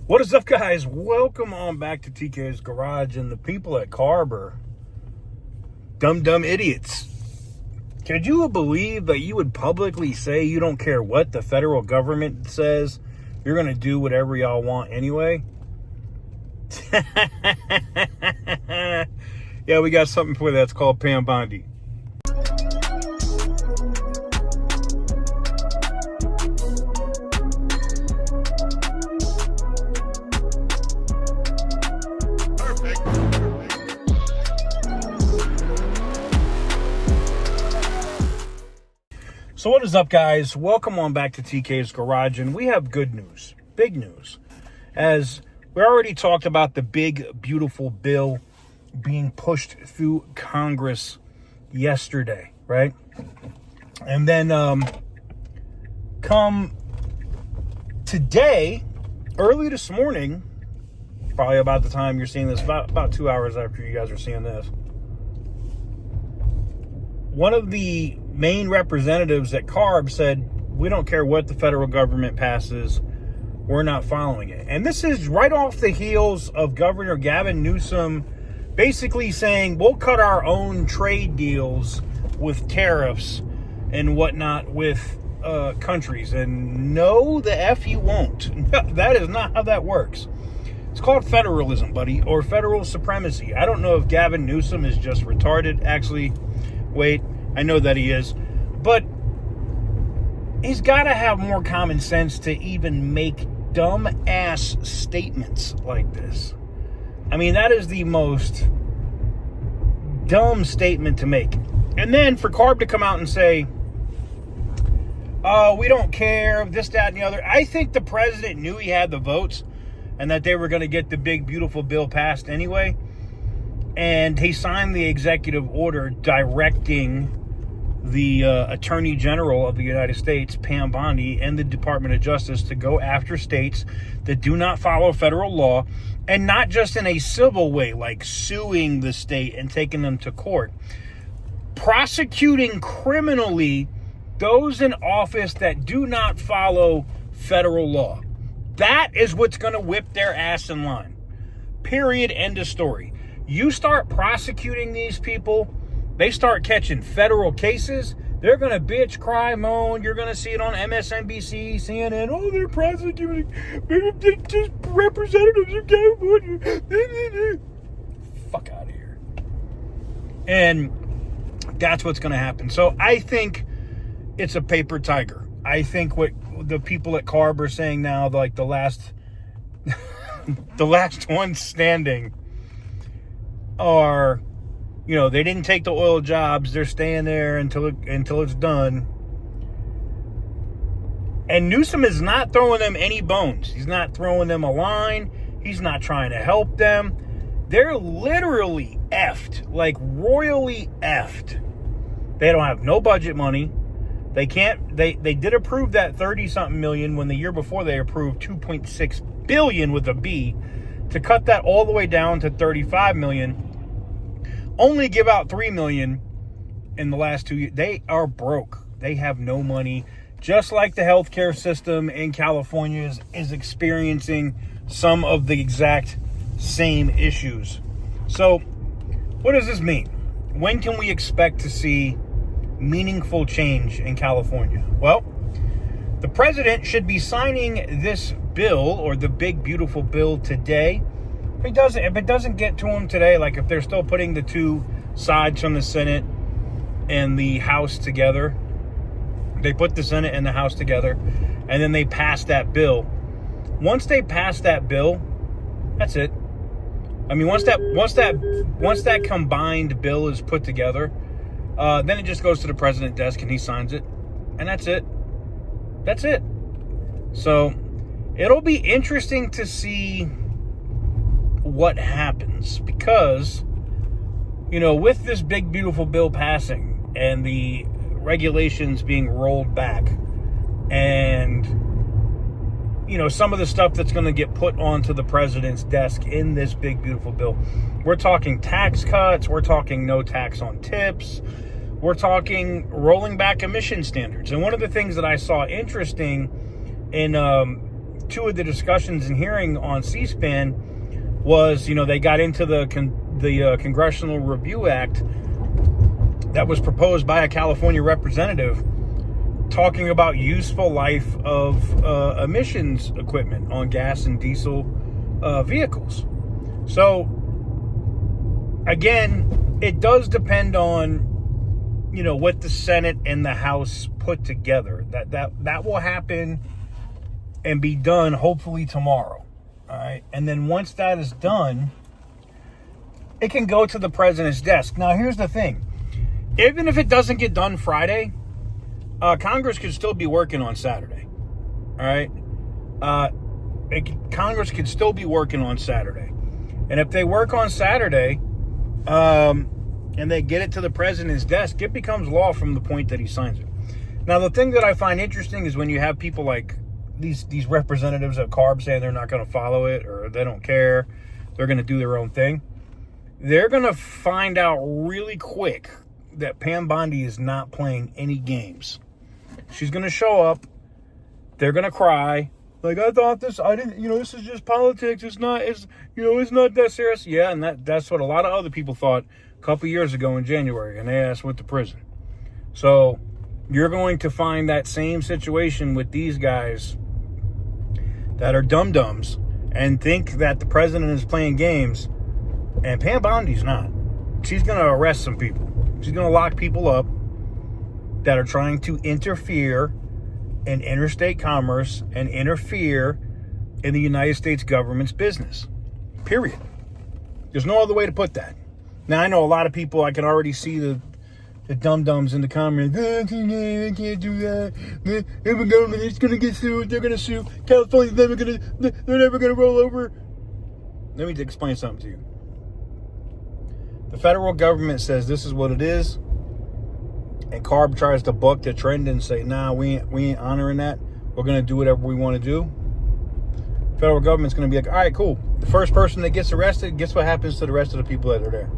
What is up, guys? Welcome on back to TK's Garage. And the people at CARB are dumb idiots. Could you believe that you would publicly say you don't care what the federal government says? You're going to do whatever y'all want anyway? Yeah, we got something for that. It's called Pam Bondi. So what is up, guys? Welcome on back to TK's Garage, and we have good news, big news. As we already talked about the big, beautiful bill being pushed through Congress yesterday, right? And then come today, early this morning, probably about the time you're seeing this, about 2 hours after you guys are seeing this, one of the main representatives at CARB said, we don't care what the federal government passes, we're not following it. And this is right off the heels of Governor Gavin Newsom basically saying we'll cut our own trade deals with tariffs and whatnot with countries. And no, the F you won't. That is not how that works. It's called federalism, buddy, or federal supremacy. I don't know if Gavin Newsom is just retarded. Actually, wait, I know that he is. But he's got to have more common sense to even make dumb-ass statements like this. I mean, that is the most dumb statement to make. And then for CARB to come out and say, we don't care, this, that, and the other. I think the president knew he had the votes and that they were going to get the big, beautiful bill passed anyway. And he signed the executive order directing the Attorney General of the United States, Pam Bondi, and the Department of Justice to go after states that do not follow federal law, and not just in a civil way, like suing the state and taking them to court. Prosecuting criminally those in office that do not follow federal law. That is what's going to whip their ass in line. Period. End of story. You start prosecuting these people, they start catching federal cases, they're going to bitch, cry, moan. You're going to see it on MSNBC, CNN. Oh, they're prosecuting just representatives of California. Fuck out of here. And that's what's going to happen. So I think it's a paper tiger. I think what the people at CARB are saying now, like the last one standing, are, you know, they didn't take the oil jobs. They're staying there until it's done. And Newsom is not throwing them any bones. He's not throwing them a line. He's not trying to help them. They're literally effed, like royally effed. They don't have no budget money. They can't. They did approve that 30-something million when the year before they approved 2.6 billion with a B. To cut that all the way down to 35 million, only give out 3 million in the last 2 years. They are broke. They have no money. Just like the healthcare system in California is experiencing some of the exact same issues. So, what does this mean? When can we expect to see meaningful change in California? Well, the president should be signing this bill, or the big, beautiful bill, today. If it doesn't get to him today, like if they're still putting the two sides from the Senate and the House together, they put the Senate and the House together, and then they pass that bill. Once they pass that bill, that's it. I mean, once that combined bill is put together, then it just goes to the president's desk and he signs it, and that's it. That's it. So it'll be interesting to see what happens, because, you know, with this big, beautiful bill passing and the regulations being rolled back, and, you know, some of the stuff that's going to get put onto the president's desk in this big, beautiful bill, we're talking tax cuts, we're talking no tax on tips, we're talking rolling back emission standards. And one of the things that I saw interesting in two of the discussions and hearing on C-SPAN was, they got into the Congressional Review Act that was proposed by a California representative talking about useful life of emissions equipment on gas and diesel vehicles. So, again, it does depend on, what the Senate and the House put together. That will happen and be done hopefully tomorrow. All right. And then once that is done, it can go to the president's desk. Now, here's the thing. Even if it doesn't get done Friday, Congress could still be working on Saturday. All right. Congress could still be working on Saturday. And if they work on Saturday, and they get it to the president's desk, it becomes law from the point that he signs it. Now, the thing that I find interesting is when you have people like these representatives at CARB saying they're not going to follow it or they don't care, they're going to do their own thing. They're going to find out really quick that Pam Bondi is not playing any games. She's going to show up. They're going to cry. Like, this is just politics. It's not that serious. Yeah, and that's what a lot of other people thought a couple years ago in January, and they asked went to prison. So you're going to find that same situation with these guys that are dum-dums and think that the president is playing games, and Pam Bondi's not. She's going to arrest some people. She's going to lock people up that are trying to interfere in interstate commerce and interfere in the United States government's business. Period. There's no other way to put that. Now, I know a lot of people, I can already see the dum-dums in the comments. I can't do that. The government is going to get sued. They're going to sue. California's they're never going to roll over. Let me explain something to you. The federal government says this is what it is. And CARB tries to buck the trend and say, nah, we ain't honoring that. We're going to do whatever we want to do. Federal government's going to be like, all right, cool. The first person that gets arrested, guess what happens to the rest of the people that are there?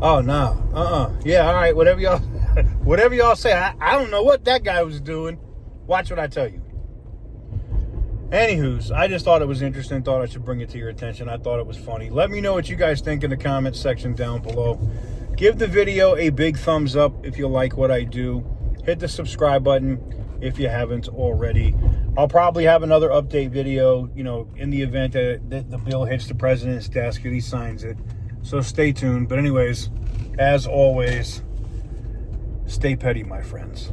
Oh, no. Yeah, all right, whatever y'all say. I don't know what that guy was doing. Watch what I tell you. Anywho's, I just thought it was interesting. Thought I should bring it to your attention. I thought it was funny. Let me know what you guys think in the comments section down below. Give the video a big thumbs up if you like what I do. Hit the subscribe button if you haven't already. I'll probably have another update video, in the event that the bill hits the president's desk and he signs it. So stay tuned. But anyways, as always, stay petty, my friends.